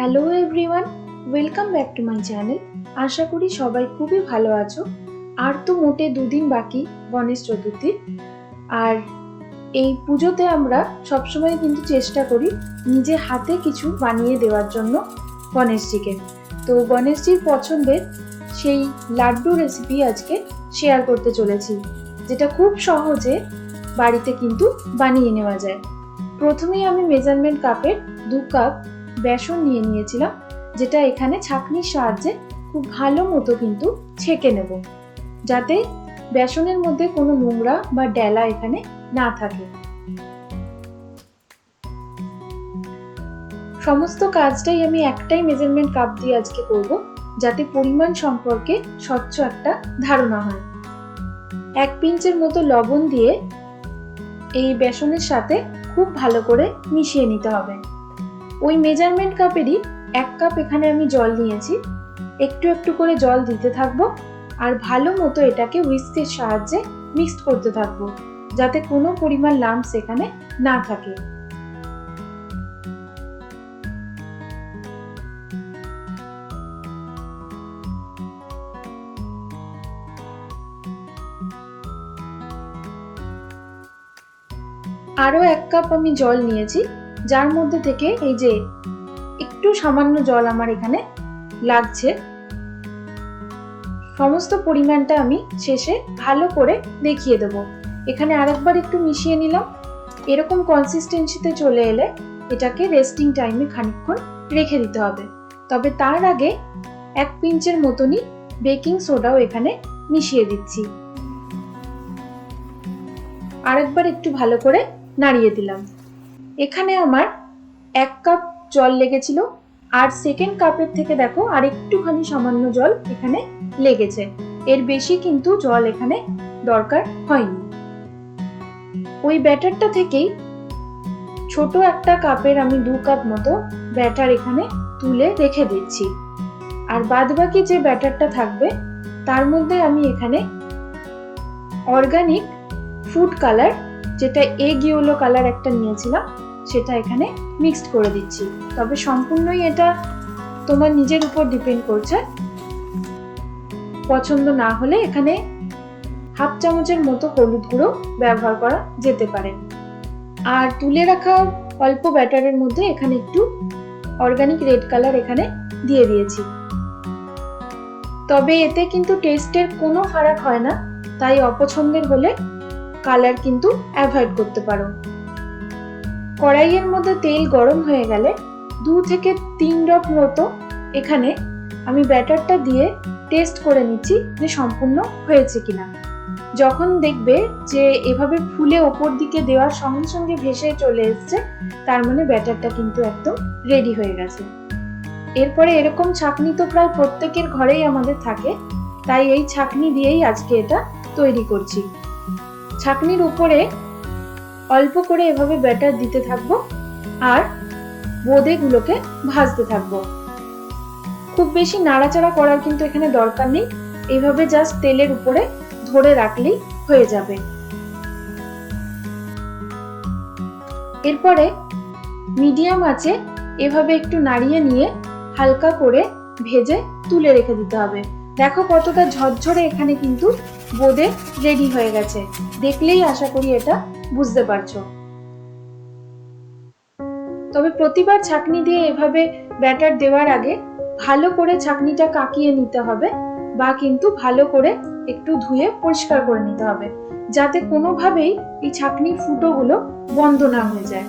Hello everyone, welcome back to my channel. আশা করি সবাই খুবই ভালো আছো। আর তো মোটে দুদিন বাকি গণেশ চতুর্থী। আর এই পুজোতে আমরা সবসময় কিন্তু চেষ্টা করি নিজে হাতে কিছু বানিয়ে দেওয়ার জন্য গণেশজিকে। তো গণেশজির পছন্দের সেই লাড্ডু রেসিপি আজকে শেয়ার করতে চলেছি, যেটা খুব সহজে বাড়িতে কিন্তু বানিয়ে নেওয়া যায়। প্রথমেই আমি মেজারমেন্ট কাপের 2 কাপ বেসন নিয়ে নিয়েছিলাম, যেটা এখানে ছাঁকনির সাহায্যে খুব ভালো মতো কিন্তু ছেঁকে নেব, যাতে বেসনের মধ্যে কোনো নোংরা বা ডেলা এখানে না থাকে। সমস্ত কাজটাই আমি একটাই মেজারমেন্ট কাপ দিয়ে আজকে করব, যাতে পরিমাণ সম্পর্কে স্বচ্ছ একটা ধারণা হয়। 1 পিঞ্চের মতো লবণ দিয়ে এই বেসনের সাথে খুব ভালো করে মিশিয়ে নিতে হবে। ওই মেজারমেন্ট কাপেরই 1 কাপ এখানে আমি জল নিয়েছি। একটু একটু করে জল দিতে থাকবো আর ভালো মতো এটাকে হুইস্কের সাহায্যে মিক্সড করতে থাকবো, যাতে কোনো পরিমাণ লাম্পস এখানে না থাকে। আরো 1 কাপ আমি জল নিয়েছি, যার মধ্যে থেকে এই যে একটু সামান্য জল আমার এখানে লাগছে। সমস্ত পরিমাণটা আমি শেষে ভালো করে দেখিয়ে দেব। এখানে আরেকবার একটু মিশিয়ে নিলাম। এরকম কনসিস্টেন্সিতে চলে এলে এটাকে রেস্টিং টাইমে খানিকক্ষণ রেখে দিতে হবে। তবে তার আগে 1 পিঞ্চের মতনই বেকিং সোডাও এখানে মিশিয়ে দিচ্ছি। আরেকবার একটু ভালো করে নাড়িয়ে দিলাম। এখানে আমার 1 কাপ জল লেগেছিল, আর সেকেন্ড কাপের থেকে দেখো আর একটুখানি সামান্য জল এখানে লেগেছে। এর বেশি কিন্তু জল এখানে দরকার হয়নি। ওই ব্যাটারটা থেকেই ছোট একটা কাপের আমি 2 কাপ মতো ব্যাটার এখানে তুলে রেখে দিচ্ছি। আর বাদবাকি যে ব্যাটারটা থাকবে তার মধ্যে আমি এখানে অর্গানিক ফুড কালার, যেটা এগ ইয়েলো কালার একটা নিয়েছিলাম, সেটা এখানে মিক্সড করে দিচ্ছি। তবে সম্পূর্ণই এটা তোমার নিজের উপর ডিপেন্ড করছে। পছন্দ না হলে এখানে হাফ চামচের মতো হলুদ গুঁড়ো ব্যবহার করা যেতে পারে। আর তুলে রাখা অল্প ব্যাটারের মধ্যে এখানে একটু অর্গানিক রেড কালার এখানে দিয়ে দিয়েছি। তবে এতে কিন্তু টেস্টের কোনো ফারাক হয় না, তাই অপছন্দের হলে কালার কিন্তু অ্যাভয়েড করতে পারো। কড়াইয়ের মধ্যে তেল গরম হয়ে গেলে 2 থেকে 3 ড্রপ মতো এখানে আমি ব্যাটারটা দিয়ে টেস্ট করে নিচ্ছি যে সম্পূর্ণ হয়েছে কিনা। যখন দেখবে যে এভাবে ফুলে ওপর দিকে দেওয়ার সঙ্গে সঙ্গে ভেসে চলে এসছে, তার মানে ব্যাটারটা কিন্তু একদম রেডি হয়ে গেছে। এরপরে এরকম ছাঁকনি তো প্রায় প্রত্যেকের ঘরেই আমাদের থাকে, তাই এই ছাঁকনি দিয়েই আজকে এটা তৈরি করছি। ছাঁকনির উপরে অল্প করে এভাবে ব্যাটার দিতে থাকবো আর বোঁদেগুলোকে ভাজতে থাকবো। খুব বেশি নাড়াচাড়া করার কিন্তু এখানে দরকার নেই, এইভাবে জাস্ট তেলের উপরে ধরে রাখলেই হয়ে যাবে। এরপরে মিডিয়াম আঁচে এভাবে একটু নাড়িয়ে নিয়ে হালকা করে ভেজে তুলে রেখে দিতে হবে। দেখো কতটা ঝরঝরে এখানে কিন্তু বোঁদে রেডি হয়ে গেছে, দেখলেই আশা করি এটা বুঝতে পারছো। তবে প্রতিবার ছাঁকনি দিয়ে এভাবে ব্যাটার দেওয়ার আগে ভালো করে ছাঁকনিটা কাকিয়ে নিতে হবে, বা কিন্তু ভালো করে একটু ধুয়ে পরিষ্কার করে নিতে হবে, যাতে কোনোভাবেই এই ছাঁকনির ফুটোগুলো বন্ধ না হয়ে যায়।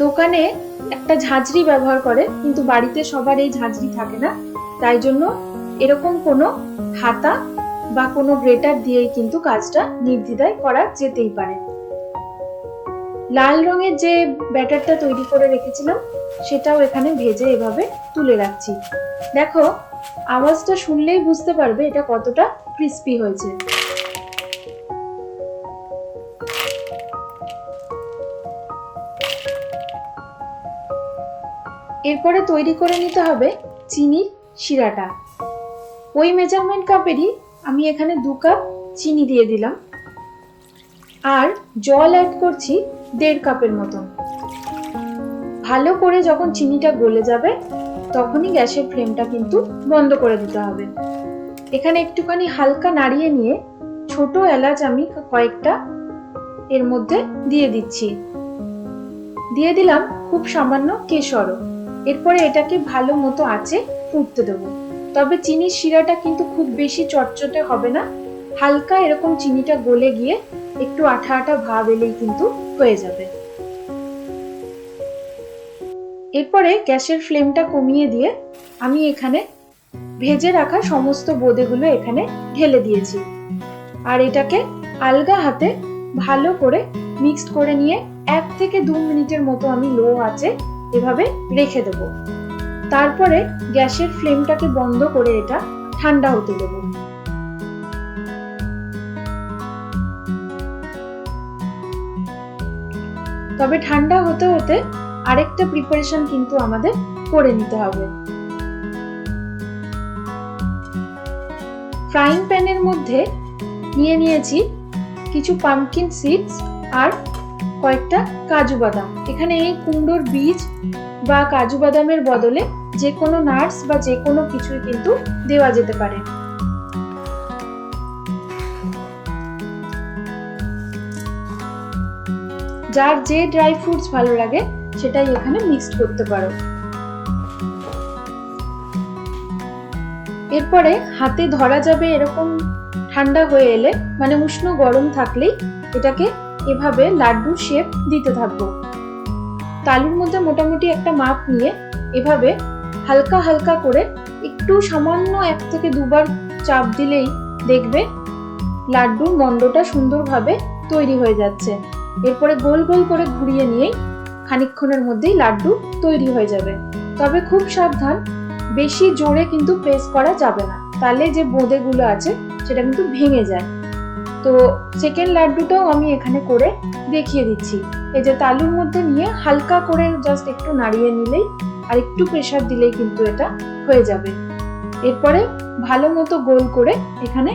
দোকানে একটা ঝাঁঝরি ব্যবহার করে, কিন্তু বাড়িতে সবার এই ঝাঁঝরি থাকে না, তাই জন্য এরকম কোনো হাতা বা কোনো গ্রেটার দিয়েই কিন্তু কাজটা নির্দ্বিধায় করা যেতেই পারে। লাল রঙের যে ব্যাটারটা তৈরি করে রেখেছিলাম সেটাও এখানে ভেজে এভাবে তুলে রাখছি। দেখো আওয়াজটা শুনলেই বুঝতে পারবে এটা কতটা ক্রিস্পি হয়েছে। এরপরে তৈরি করে নিতে হবে চিনির শিরাটা। ওই মেজারমেন্ট কাপেরই আমি এখানে 2 কাপ চিনি দিয়ে দিলাম, আর জল অ্যাড করছি 1.5 কাপের মতন। ভালো করে যখন চিনিটা গলে যাবে তখনই গ্যাসের ফ্লেমটা কিন্তু বন্ধ করে দিতে হবে। এখানে একটুখানি হালকা নাড়িয়ে নিয়ে ছোট এলাচ আমি কয়েকটা এর মধ্যে দিয়ে দিচ্ছি। দিয়ে দিলাম খুব সামান্য কেশরও। এরপরে এটাকে ভালো মতো আঁচে ফুটতে দেবো। তবে চিনির শিরাটা কিন্তু খুব বেশি চটচটে হবে না, হালকা এরকম চিনিটা গলে গিয়ে একটু আঠা আঠা ভাব এলেই কিন্তু হয়ে যাবে। এরপরে গ্যাসের ফ্লেমটা কমিয়ে দিয়ে আমি এখানে ভেজে রাখা সমস্ত বোঁদেগুলো এখানে ঢেলে দিয়েছি। আর এটাকে আলগা হাতে ভালো করে মিক্সড করে নিয়ে 1 থেকে 2 মিনিটের মতো আমি লো আঁচে এভাবে রেখে দেব। তারপরে গ্যাসের ফ্লেমটাকে বন্ধ করে এটা ঠান্ডা হতে দেব। তবে ঠান্ডা হতে হতে আরেকটা প্রিপারেশন কিন্তু আমাদের করে নিতে হবে। ফ্রাইং প্যানের মধ্যে নিয়ে নিয়েছি কিছু পাম্পকিন সিডস আর কয়েকটা কাজু বাদাম। এখানে এই কুমড়োর বীজ বা কাজু বাদামের বদলে যে কোনো নাটস বা যে কোনো কিছুই কিন্তু দেওয়া যেতে পারে। যার যে ড্রাই ফ্রুটস ভালো লাগে সেটাই এখানে মিক্সড করতে পারো। এরপরে হাতে ধরা যাবে এরকম ঠান্ডা হয়ে এলে, মানে উষ্ণ গরম থাকলেই এটাকে এভাবে লাড্ডুর শেপ দিতে থাকবো। তালুর মধ্যে মোটামুটি একটা মাপ নিয়ে এভাবে হালকা হালকা করে একটু সামান্য 1 থেকে 2 বার চাপ দিলেই দেখবে লাড্ডুর মন্ডটা সুন্দরভাবে তৈরি হয়ে যাচ্ছে। এরপরে গোল গোল করে ঘুরিয়ে নিয়েই খানিকক্ষণের মধ্যেই লাড্ডু তৈরি হয়ে যাবে। তবে খুব সাবধান, বেশি জোরে কিন্তু প্রেস করা যাবে না, তাহলে যে বোঁদেগুলো আছে সেটা কিন্তু ভেঙে যায়। তো সেকেন্ড লাড্ডুটাও আমি এখানে করে দেখিয়ে দিচ্ছি। এই যে তালুর মধ্যে নিয়ে হালকা করে জাস্ট একটু নাড়িয়ে নিলেই আর একটু প্রেসার দিলেই কিন্তু এটা হয়ে যাবে। এরপরে ভালো মতো গোল করে এখানে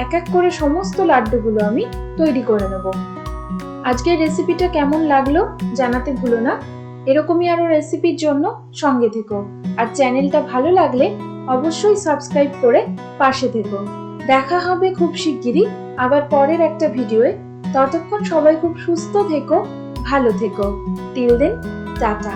এক এক করে সমস্ত লাড্ডুগুলো আমি তৈরি করে নেব। আজকের রেসিপিটা কেমন লাগলো জানাতে ভুলো না। এরকমই আরো রেসিপির জন্য সঙ্গে থেকো। আর চ্যানেলটা ভালো লাগলে অবশ্যই সাবস্ক্রাইব করে পাশে থেকো। দেখা হবে খুব শিগগিরই আবার পরের একটা ভিডিওয়ে। ততক্ষণ সবাই খুব সুস্থ থেকো, ভালো থেকো। Till then, tata.